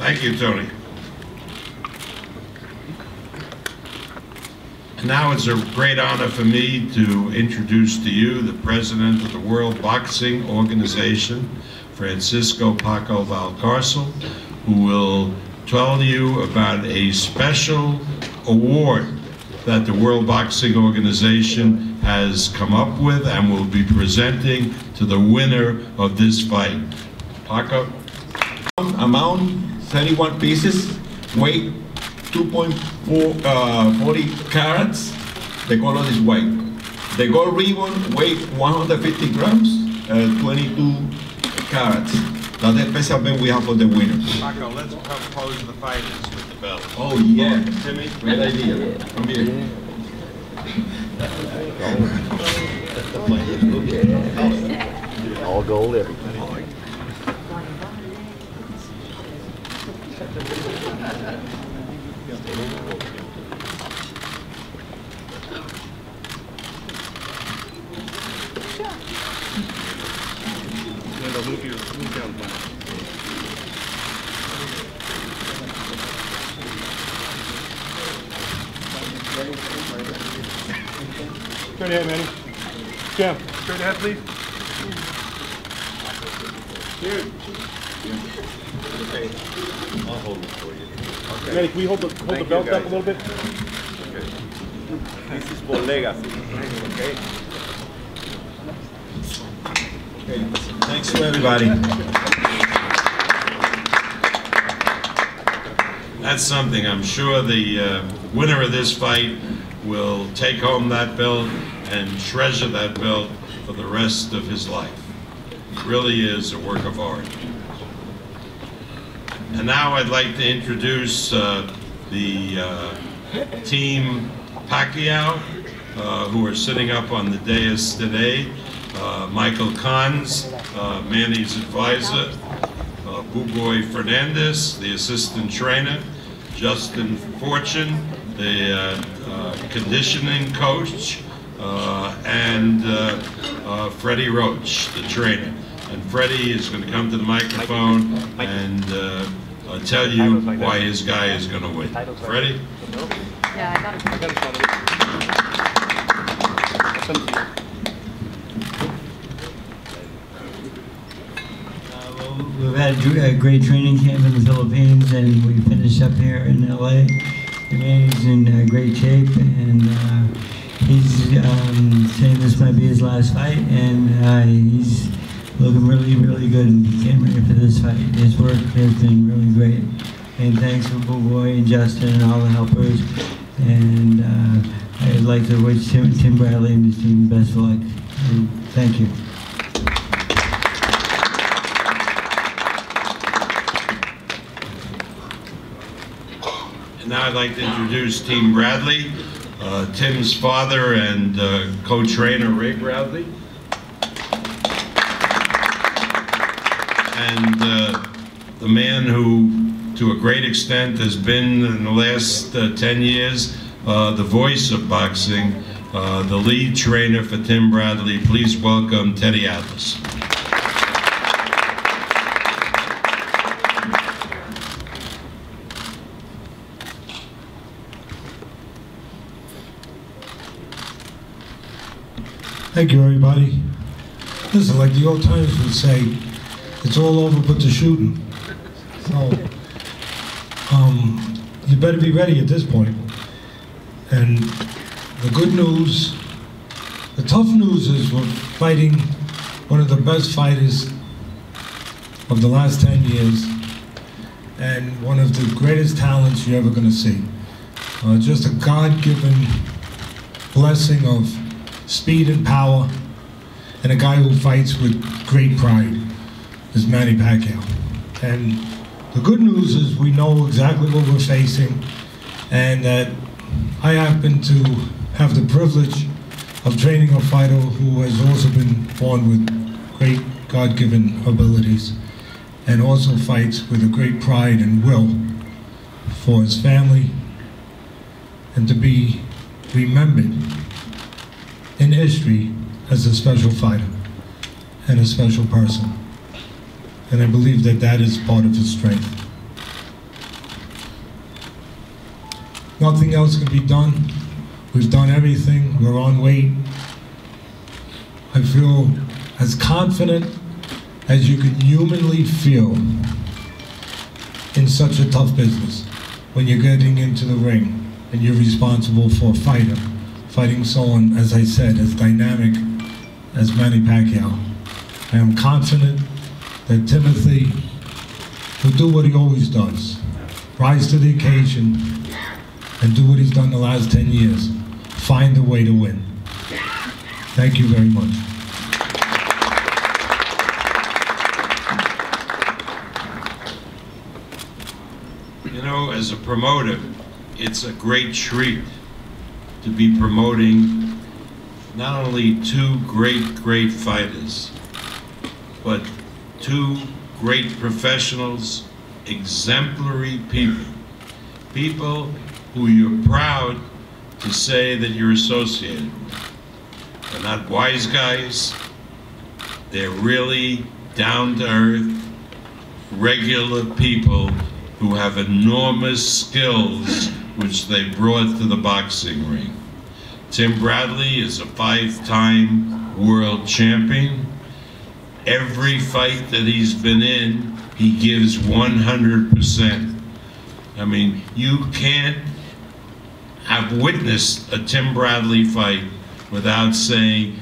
Thank you, Tony. And now it's a great honor for me to introduce to you the president of the World Boxing Organization, Francisco Pacquiao Valcarcel, who will tell you about a special award that the World Boxing Organization has come up with and will be presenting to the winner of this fight. Paco? Amount 31 pieces, weight 2.40 carats, the color is white. The gold ribbon weight 150 grams, 22 carats. That's the special belt we have for the winner. Paco, let's pose the fighters with the belt. Oh yeah, Timmy? great idea. Come here. All gold, everything. Straight ahead, Manny. Jam, straight ahead, please. Dude. Okay, I'll hold it for you. Okay. Manny, can we hold the belt up a little bit? Okay. This is for legacy. Okay. Okay. Thanks to everybody. That's something. I'm sure the winner of this fight will take home that belt and treasure that belt for the rest of his life. It really is a work of art. And now I'd like to introduce the team Pacquiao, who are sitting up on the dais today. Michael Kahns, Manny's advisor, Bugoy Fernandez, the assistant trainer, Justin Fortune, the conditioning coach, and Freddie Roach, the trainer. And Freddie is going to come to the microphone and tell you why his guy is going to win. Freddie? Yeah, I got it. We've had a great training camp in the Philippines, and we finished up here in LA. He's in great shape, and he's saying this might be his last fight, and he's looking really, really good and getting ready for this fight. His work has been really great. And thanks to Bugoy and Justin and all the helpers. And I'd like to wish Tim Bradley and his team best of luck. And thank you. And now I'd like to introduce Team Bradley, Tim's father and co-trainer Ray Bradley. And the man who, to a great extent, has been in the last 10 years the voice of boxing, the lead trainer for Tim Bradley. Please welcome Teddy Atlas. Thank you, everybody. Listen, like the old timers would say, it's all over but the shooting. So, you better be ready at this point. And the good news, the tough news is we're fighting one of the best fighters of the last 10 years and one of the greatest talents you're ever going to see. Just a God-given blessing of speed and power, and a guy who fights with great pride is Manny Pacquiao. And the good news is we know exactly what we're facing, and that I happen to have the privilege of training a fighter who has also been born with great God-given abilities, and also fights with a great pride and will for his family, and to be remembered in history as a special fighter and a special person. And I believe that that is part of his strength. Nothing else can be done. We've done everything. We're on weight. I feel as confident as you can humanly feel in such a tough business when you're getting into the ring and you're responsible for a fighter, fighting someone, as I said, as dynamic as Manny Pacquiao. I am confident that Timothy will do what he always does, rise to the occasion and do what he's done the last 10 years, find a way to win. Thank you very much. You know, as a promoter, it's a great treat to be promoting not only two great fighters, but two great professionals, exemplary people. People who you're proud to say that you're associated with. They're not wise guys. They're really down-to-earth, regular people who have enormous skills which they brought to the boxing ring. Tim Bradley is a 5-time world champion. Every fight that he's been in, he gives 100%. I mean, you can't have witnessed a Tim Bradley fight without saying,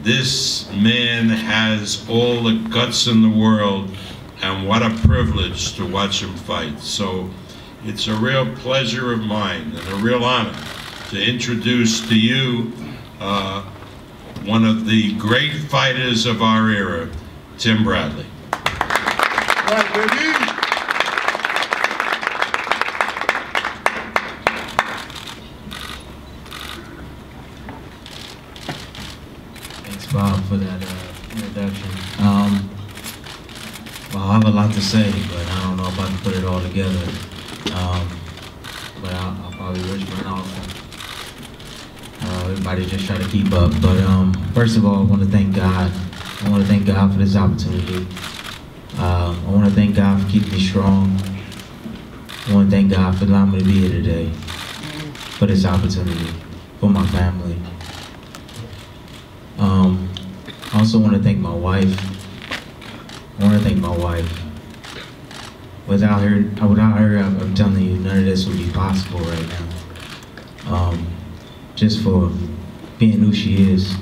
this man has all the guts in the world, and what a privilege to watch him fight. So it's a real pleasure of mine and a real honor to introduce to you one of the great fighters of our era, Tim Bradley. Right, baby. Thanks, Bob, for that introduction. Well, I have a lot to say, but I don't know if I can put it all together. But I'll probably whisper off. Everybody just try to keep up. But first of all, I want to thank God. I want to thank God for this opportunity. I want to thank God for keeping me strong. I want to thank God for allowing me to be here today, for this opportunity, for my family. I also want to thank my wife. I want to thank my wife. Without her, I'm telling you, none of this would be possible right now. Just for being who she is,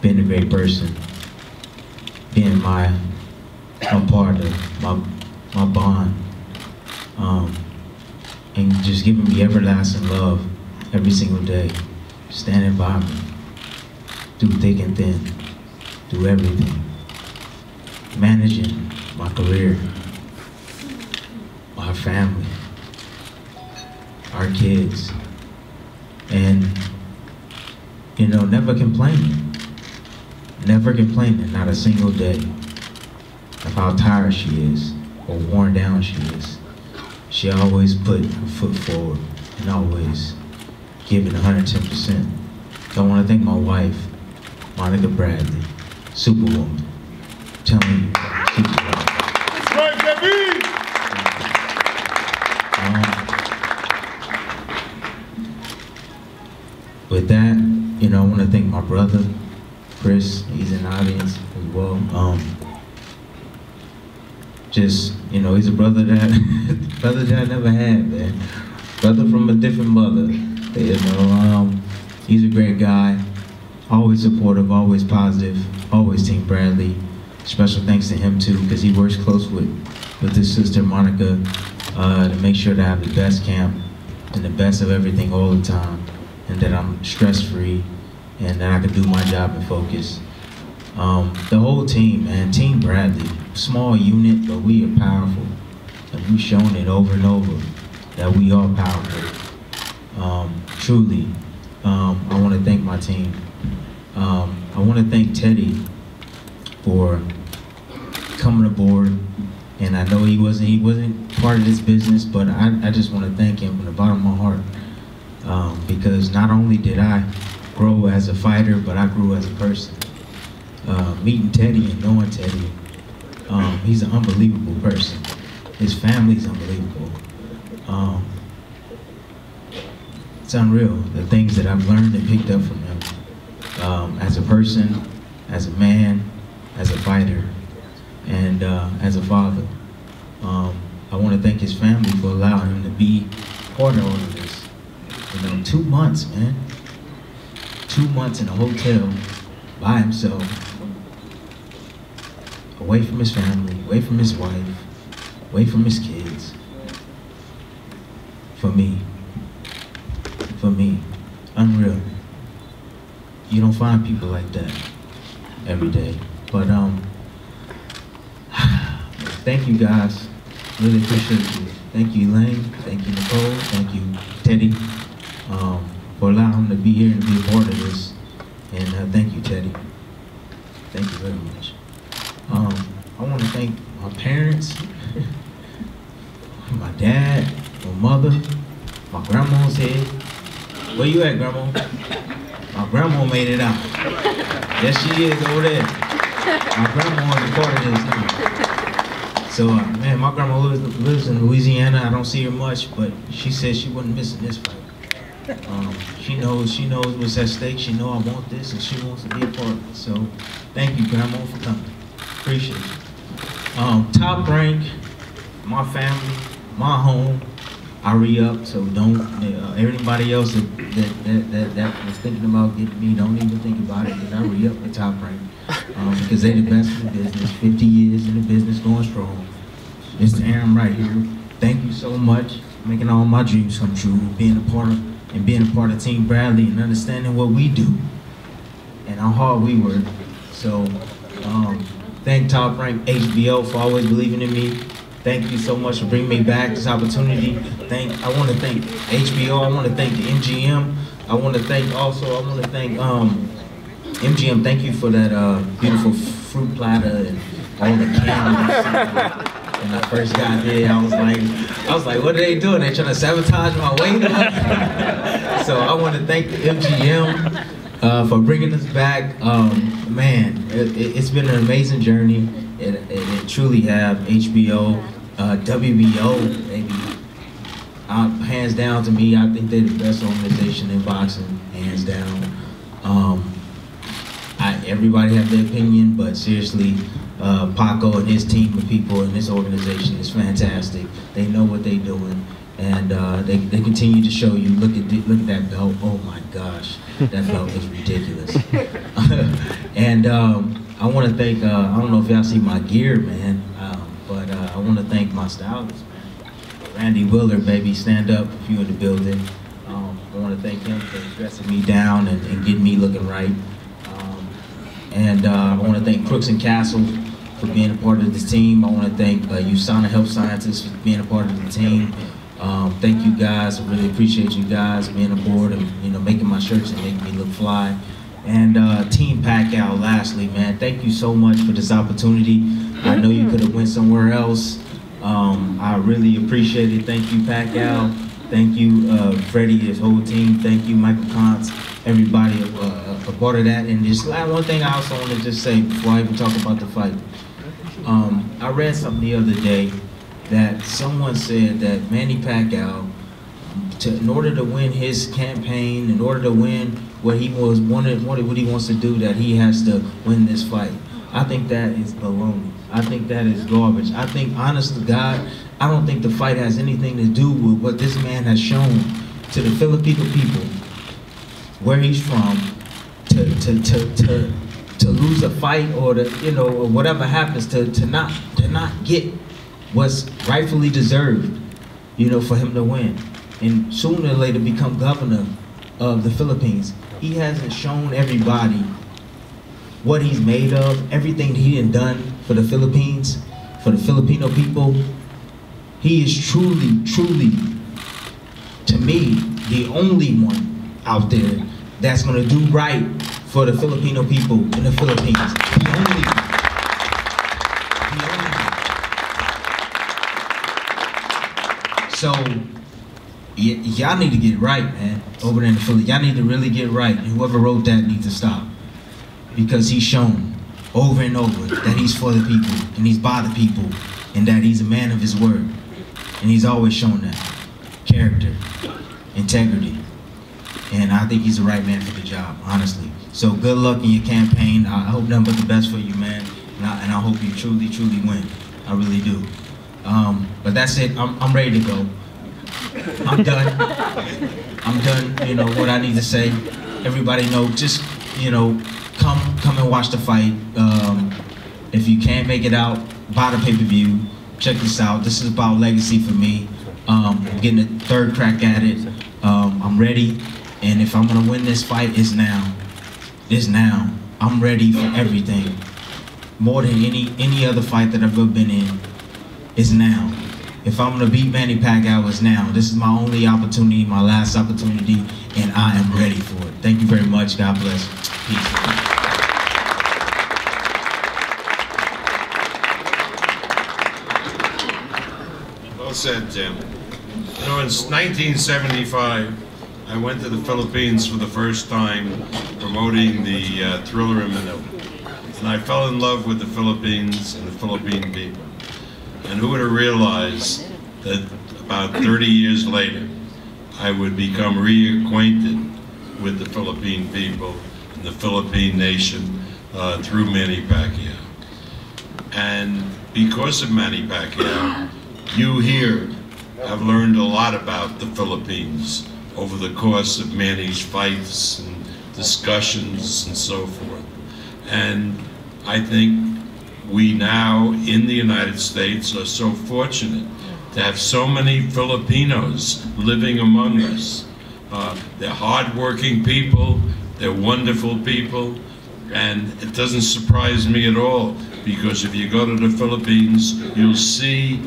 being a great person, being a part of my bond, and just giving me everlasting love every single day, standing by me, through thick and thin, through everything, managing my career, my family, our kids, and, you know, never complaining, not a single day of how tired she is or worn down she is. She always put her foot forward and always giving 110%. So I want to thank my wife, Monica Bradley, Superwoman. Telling you, Superwoman. That's right, baby. With that, you know, I want to thank my brother, Chris. He's in the audience as well. Just, you know, he's a brother that I never had, man. Brother from a different mother. You know, he's a great guy. Always supportive, always positive, always Team Bradley. Special thanks to him too, because he works close with his sister Monica to make sure that I have the best camp and the best of everything all the time, and that I'm stress-free and that I can do my job and focus. The whole team, man, Team Bradley, small unit, but we are powerful. And we've shown it over and over that we are powerful. Truly, I want to thank my team. I want to thank Teddy for coming aboard, and I know he wasn't part of this business, but I just want to thank him from the bottom of my heart, because not only did I grow as a fighter, but I grew as a person. Meeting Teddy and knowing Teddy, he's an unbelievable person. His family's unbelievable. it's unreal, the things that I've learned and picked up from him. As a person, as a man, as a fighter, and as a father. I want to thank his family for allowing him to be part of all of this. You know, 2 months, man. 2 months in a hotel by himself, away from his family, away from his wife, away from his kids. For me, unreal. You don't find people like that every day. But thank you guys, really appreciate you. Thank you, Elaine, thank you, Nicole, thank you, Teddy, for allowing him to be here and be a part of this. And thank you, Teddy. Thank you very much. I want to thank my parents, my dad, my mother, my grandma's here. Where you at, Grandma? My grandma made it out. Yes, she is over there. My grandma is a part of this now. So, man, my grandma lives in Louisiana. I don't see her much, but she said she wasn't missing this fight. She knows what's at stake. She knows I want this, and she wants to be a part of it. So, thank you, Grandma, for coming. Appreciate you. Top Rank, my family, my home. I re-up, so don't, everybody else that was thinking about getting me, don't even think about it, because I re-up at Top Rank. Because they're the best in the business, 50 years in the business, going strong. Mr. Aaron right here, thank you so much for making all my dreams come true, being a part of Team Bradley and understanding what we do and how hard we work. So, thank Top Rank HBO for always believing in me. Thank you so much for bringing me back this opportunity. I want to thank HBO. I want to thank the MGM. I want to thank MGM. Thank you for that beautiful fruit platter and all the candy. When I first got there, I was like, what are they doing? They trying to sabotage my weight? So I want to thank the MGM for bringing us back. Man, it's been an amazing journey. It truly have. HBO, WBO, maybe. Hands down to me, I think they're the best organization in boxing, hands down. Everybody has their opinion, but seriously, Pacquiao and his team of people in this organization is fantastic. They know what they're doing, and they continue to show you. Look at that belt. Oh my gosh, that belt is ridiculous. And I want to thank. I don't know if y'all see my gear, man, but I want to thank my stylist, man. Randy Willard, baby, stand up if you're in the building. I want to thank him for dressing me down and getting me looking right. And I want to thank Crooks and Castle for being a part of the team. I want to thank USANA Health Sciences for being a part of the team. Thank you guys. I really appreciate you guys being aboard and making my shirts and making me look fly. And Team Pacquiao, lastly, man, thank you so much for this opportunity. I know you could have went somewhere else. I really appreciate it. Thank you, Pacquiao. Thank you, Freddie, his whole team. Thank you, Michael Kantz, everybody a part of that. And just one thing I also want to just say before I even talk about the fight. I read something the other day that someone said that Manny Pacquiao, in order to win his campaign, in order to win what he wants to do, that he has to win this fight. I think that is baloney. I think that is garbage. I think, honest to God, I don't think the fight has anything to do with what this man has shown to the Filipino people, where he's from, to lose a fight or or whatever happens to not get what's rightfully deserved, for him to win, and sooner or later become governor of the Philippines. He hasn't shown everybody what he's made of, everything that he done for the Philippines, for the Filipino people. He is truly, to me, the only one out there that's going to do right for the Filipino people in the Philippines. The only one. So, y'all need to get right, man, over there in the Philippines. Y'all need to really get right. And whoever wrote that needs to stop. Because he's shown over and over that he's for the people, and he's by the people, and that he's a man of his word. And he's always shown that. Character, integrity, and I think he's the right man for the job, honestly. So good luck in your campaign. I hope nothing but the best for you, man, and I hope you truly, truly win. I really do. But that's it. I'm ready to go. I'm done. I'm done. You know what I need to say. Everybody know. Just come and watch the fight. If you can't make it out, buy the pay-per-view. Check this out. This is about legacy for me. I'm getting a third crack at it. I'm ready, and if I'm gonna win this fight, it's now. It's now. I'm ready for everything. More than any other fight that I've ever been in. It's now. If I'm gonna beat Manny Pacquiao, it's now. This is my only opportunity, my last opportunity, and I am ready for it. Thank you very much. God bless. Peace. Well said, Tim. You know, in 1975, I went to the Philippines for the first time promoting the Thriller in Manila. And I fell in love with the Philippines and the Philippine people. And who would have realized that about 30 years later, I would become reacquainted with the Philippine people and the Philippine nation through Manny Pacquiao. And because of Manny Pacquiao, you here have learned a lot about the Philippines over the course of Manny's fights and discussions and so forth. And I think we now in the United States are so fortunate to have so many Filipinos living among us. They're hardworking people, they're wonderful people, and it doesn't surprise me at all, because if you go to the Philippines, you'll see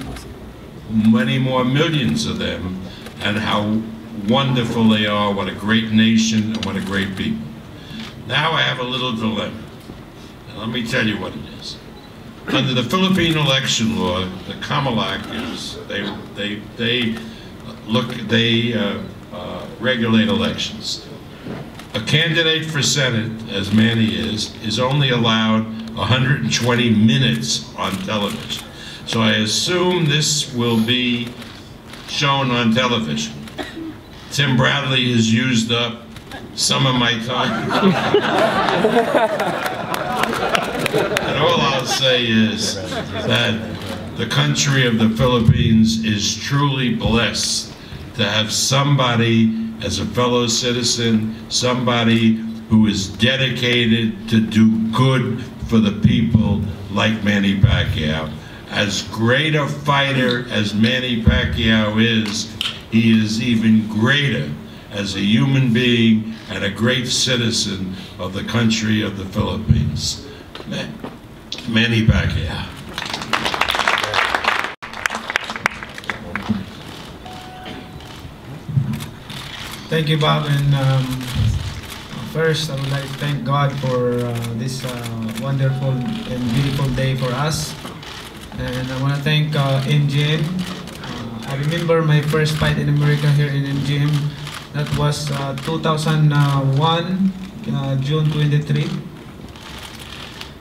many more millions of them, and how wonderful they are, what a great nation, and what a great people. Now I have a little dilemma, and let me tell you what it is. Under the Philippine election law, the Kamalac is, they regulate elections. A candidate for Senate, as Manny is only allowed 120 minutes on television. So I assume this will be shown on television. Tim Bradley has used up some of my time. And all I'll say is that the country of the Philippines is truly blessed to have somebody as a fellow citizen, somebody who is dedicated to do good for the people like Manny Pacquiao. As great a fighter as Manny Pacquiao is, he is even greater as a human being and a great citizen of the country of the Philippines. Manny Pacquiao. Thank you, Bob. And first, I would like to thank God for this wonderful and beautiful day for us. And I want to thank MGM. I remember my first fight in America here in MGM. That was 2001, June 23.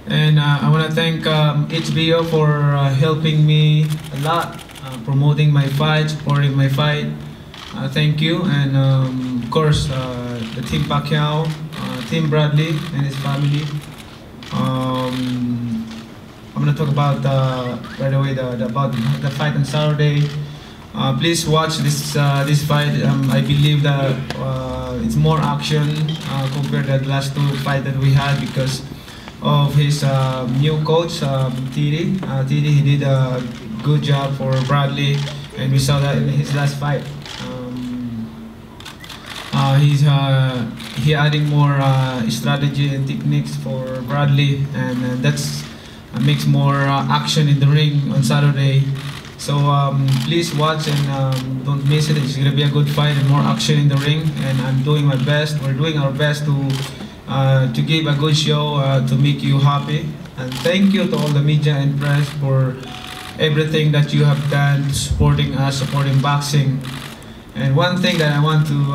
And I want to thank HBO for helping me a lot, promoting my fight, supporting my fight. Thank you. And of course, the Team Pacquiao, Team Bradley and his family. I'm going to talk about right away about the fight on Saturday. Please watch this fight. I believe that it's more action compared to the last two fights that we had because of his new coach, Titi. Titi, he did a good job for Bradley, and we saw that in his last fight. He adding more strategy and techniques for Bradley, and that's makes more action in the ring on Saturday. So please watch and don't miss it. It's gonna be a good fight and more action in the ring. And I'm doing my best. We're doing our best to give a good show to make you happy. And thank you to all the media and press for everything that you have done, supporting us, supporting boxing. And one thing that I want to,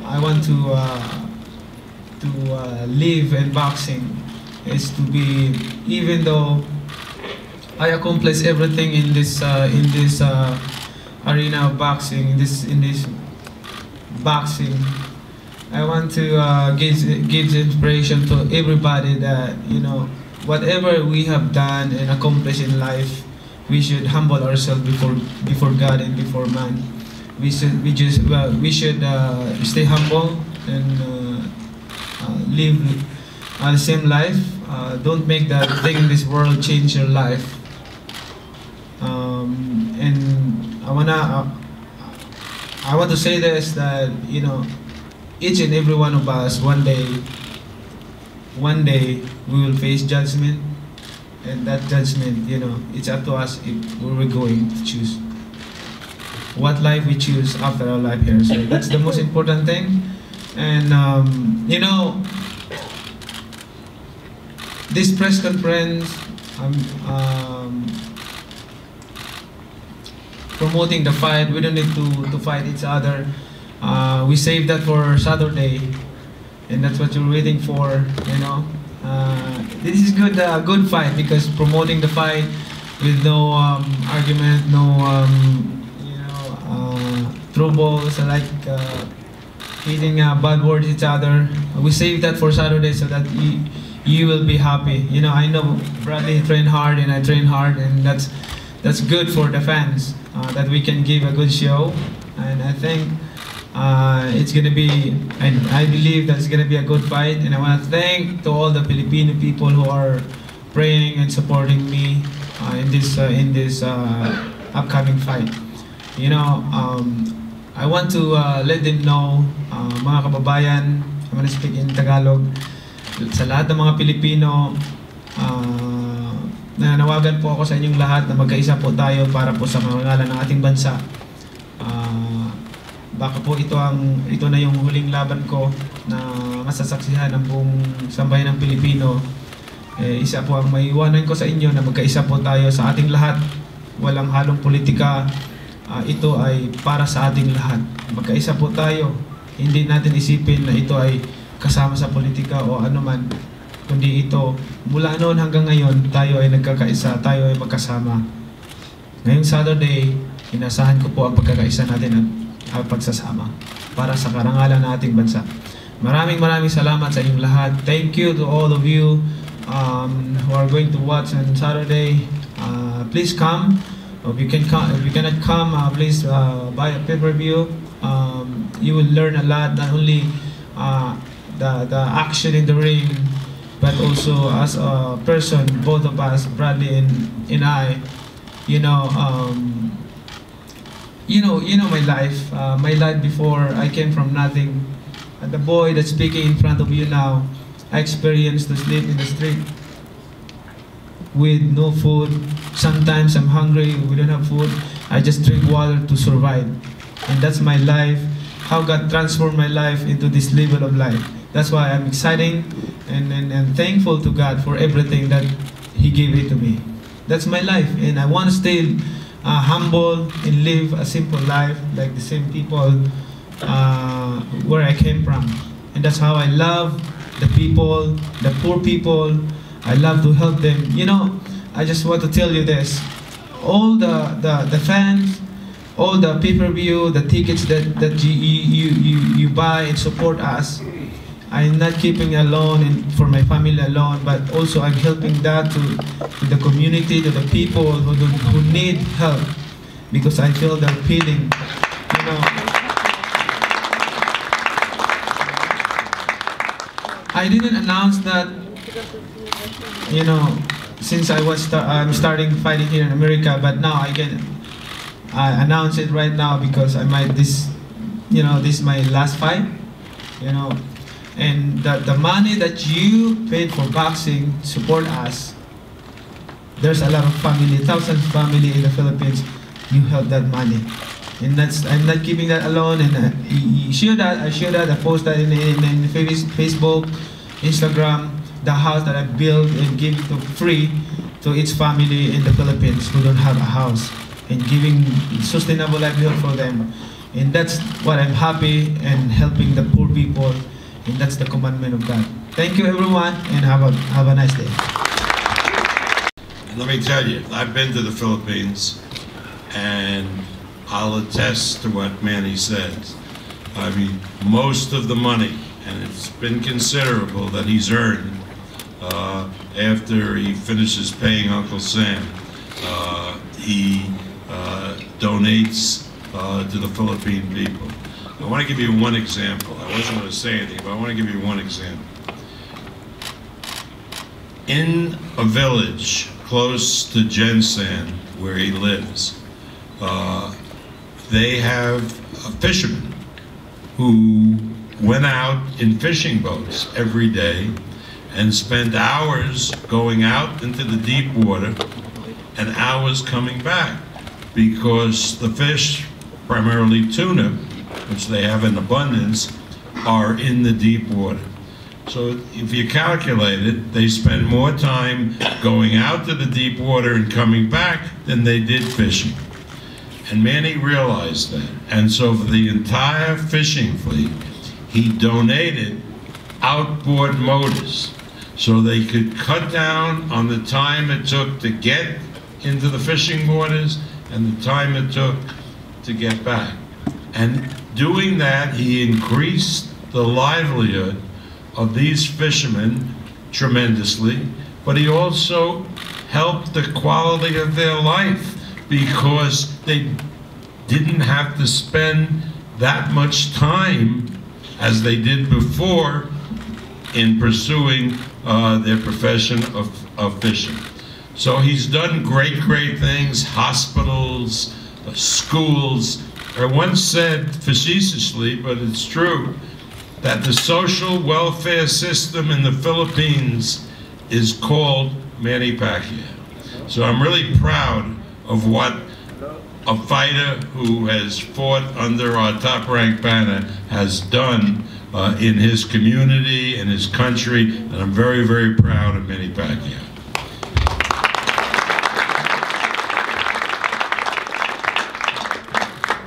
I want to live in boxing is to be, even though I accomplished everything in this arena of boxing, in this boxing. I want to give inspiration to everybody that, you know, whatever we have done and accomplished in life, we should humble ourselves before God and before man. We should stay humble and live the same life. Don't make that thing in this world change your life. And I want to say this, that, you know, each and every one of us, one day we will face judgment, and that judgment, you know, it's up to us if we're going to choose what life we choose after our life here. So that's the most important thing. And you know, this press conference, promoting the fight, we don't need to fight each other. We saved that for Saturday, and that's what you're waiting for, you know. This is good fight, because promoting the fight with no argument, no troubles, like hitting bad words each other. We saved that for Saturday so that you will be happy. You know, I know Bradley trained hard and I trained hard, and that's good for the fans, that we can give a good show. And I think it's gonna be, and I believe that it's gonna be a good fight. And I want to thank to all the Filipino people who are praying and supporting me in this upcoming fight. You know, I want to let them know, mga kababayan, I'm gonna speak in Tagalog, sa lahat ng mga Pilipino, nanawagan po ako sa inyong lahat na magkaisa po tayo para po sa karangalan ng ating bansa. Baka po ito na yung huling laban ko na masasaksihan ng buong sambayan ng Pilipino. Isa po ang maiiwanan ko sa inyo, na magkaisa po tayo sa ating lahat. Walang halong politika. Ito ay para sa ating lahat. Magkaisa po tayo. Hindi natin isipin na ito ay kasama sa politika o ano man. Kundi ito, mula noon hanggang ngayon, tayo ay nagkakaisa, tayo ay magkasama. Ngayong Saturday, inasahan ko po ang pagkakaisa natin at pagsasama para sa karangalan ng ating bansa. Maraming salamat sa inyong lahat. Thank you to all of you who are going to watch on Saturday. Please come. If you cannot come, please buy a pay-per-view. You will learn a lot, not only the action in the ring, but also as a person, both of us, Bradley and I, you know my life. My life before, I came from nothing. The boy that's speaking in front of you now, I experienced to sleep in the street with no food. Sometimes I'm hungry, we don't have food. I just drink water to survive. And that's my life, how God transformed my life into this level of life. That's why I'm excited and thankful to God for everything that He gave it to me. That's my life, and I want to stay humble and live a simple life like the same people where I came from. And that's how I love the people, the poor people. I love to help them. You know, I just want to tell you this. All the fans, all the pay-per-view, the tickets that you buy and support us, I'm not keeping alone and for my family alone, but also I'm helping that to the community, to the people who need help, because I feel their feeling. You know, I didn't announce that, you know, since I'm starting fighting here in America, but now I can announce it right now, because this is my last fight, you know. And the money that you paid for boxing, support us. There's a lot of family, thousands of family in the Philippines. You help that money, and I'm not keeping that alone. And you share that. I share that. I post that in Facebook, Instagram. The house that I built and give it to free to each family in the Philippines who don't have a house, and giving sustainable livelihood for them. And that's what I'm happy, and helping the poor people. And that's the commandment of God. Thank you, everyone, and have a nice day. Let me tell you, I've been to the Philippines, and I'll attest to what Manny says. I mean, most of the money, and it's been considerable, that he's earned after he finishes paying Uncle Sam, he donates to the Philippine people. I want to give you one example. I wasn't going to say anything, but I want to give you one example. In a village close to Jensen, where he lives, they have a fisherman who went out in fishing boats every day and spent hours going out into the deep water and hours coming back, because the fish, primarily tuna, which they have in abundance, are in the deep water. So if you calculate it, they spend more time going out to the deep water and coming back than they did fishing. And Manny realized that. And so for the entire fishing fleet, he donated outboard motors so they could cut down on the time it took to get into the fishing waters and the time it took to get back. And doing that, he increased the livelihood of these fishermen tremendously, but he also helped the quality of their life, because they didn't have to spend that much time as they did before in pursuing their profession of fishing. So he's done great, great things, hospitals, schools. I once said facetiously, but it's true, that the social welfare system in the Philippines is called Manny Pacquiao. So I'm really proud of what a fighter who has fought under our top-ranked banner has done in his community, in his country, and I'm very, very proud of Manny Pacquiao.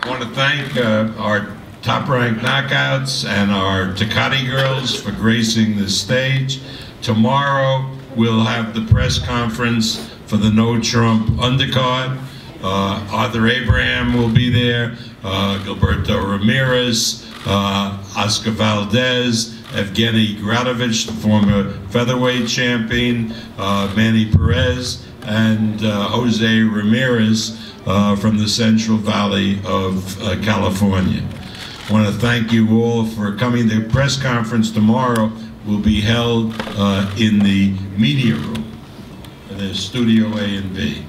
I want to thank our top-ranked knockouts and our Tecate girls for gracing the stage. Tomorrow we'll have the press conference for the No Trump undercard. Arthur Abraham will be there, Gilberto Ramirez, Oscar Valdez, Evgeny Gradovich, the former featherweight champion, Manny Perez, and Jose Ramirez from the Central Valley of California. I want to thank you all for coming. The press conference tomorrow will be held in the media room. There's Studio A and B.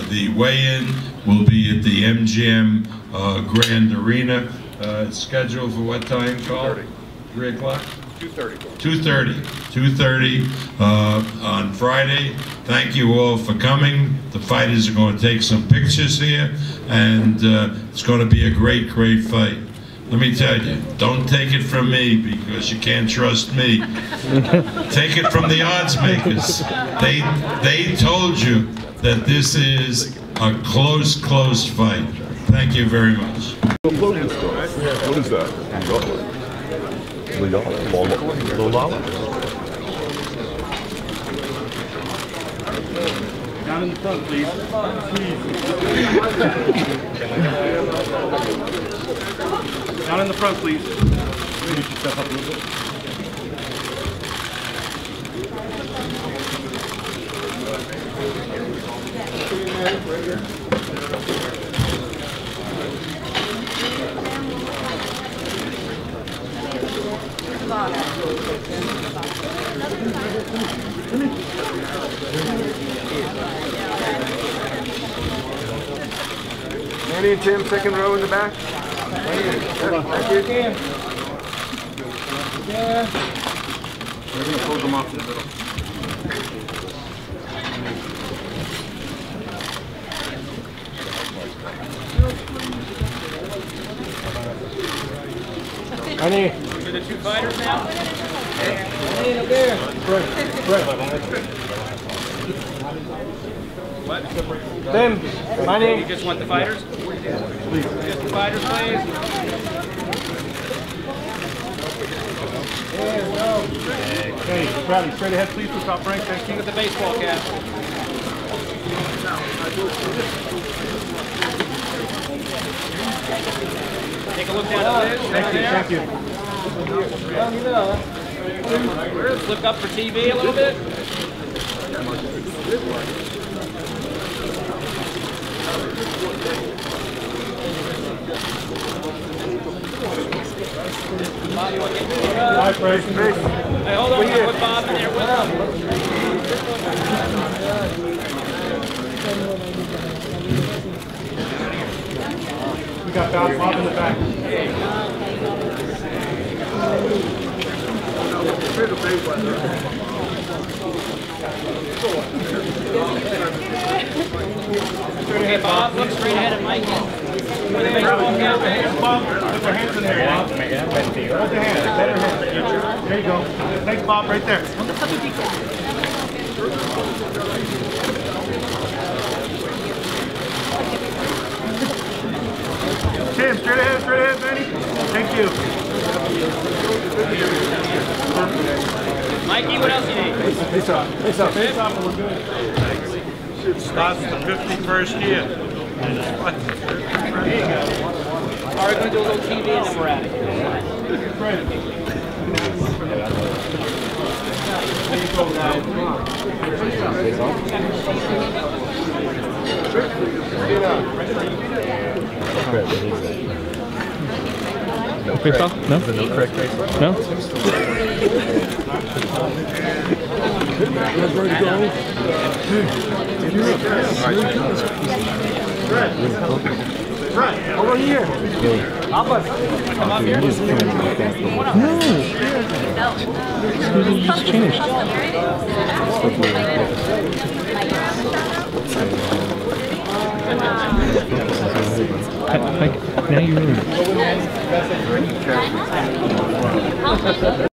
The weigh-in will be at the MGM Grand Arena. It's scheduled for what time, Carl? 3 o'clock? 2:30. 2:30 on Friday. Thank you all for coming. The fighters are going to take some pictures here, and it's going to be a great, great fight. Let me tell you, don't take it from me, because you can't trust me. Take it from the odds makers. They told you that this is a close, close fight. Thank you very much. What is that? Lola? Down in the front, please. Down in the front, please. Finish yourself up a little bit. Manny and Tim, second row in the back. Thank you. We're going to close them off in the middle. Manny. For the two fighters now? Manny, up there. What? Tim, Manny. You just want the fighters? Please. Just the fighters, please. Okay, Bradley, straight ahead, please, for top rank. Thank you. Look at the baseball cap. Take a look down the list. Thank you. Let's look up for TV a little bit. Bob, you want to get Bye, Frank. Hey, hold on. We'll put Bob in there with him. We got Bob in the back. Okay, Bob, look straight ahead at Mikey. With the baseball cap. Bob, put your hands in there, Bob. Put your hands. Better hands. There you go. Thanks, Bob, right there. Tim, straight ahead, Manny. Thank you. Mikey, what else you need? Face off, and we're good. Starts the 51st year. There you go. All right, we're going to do a little TV and then we're out of here. Face off? No? No correct face off? No? Right, over here. Come up here. Just changed. Now you're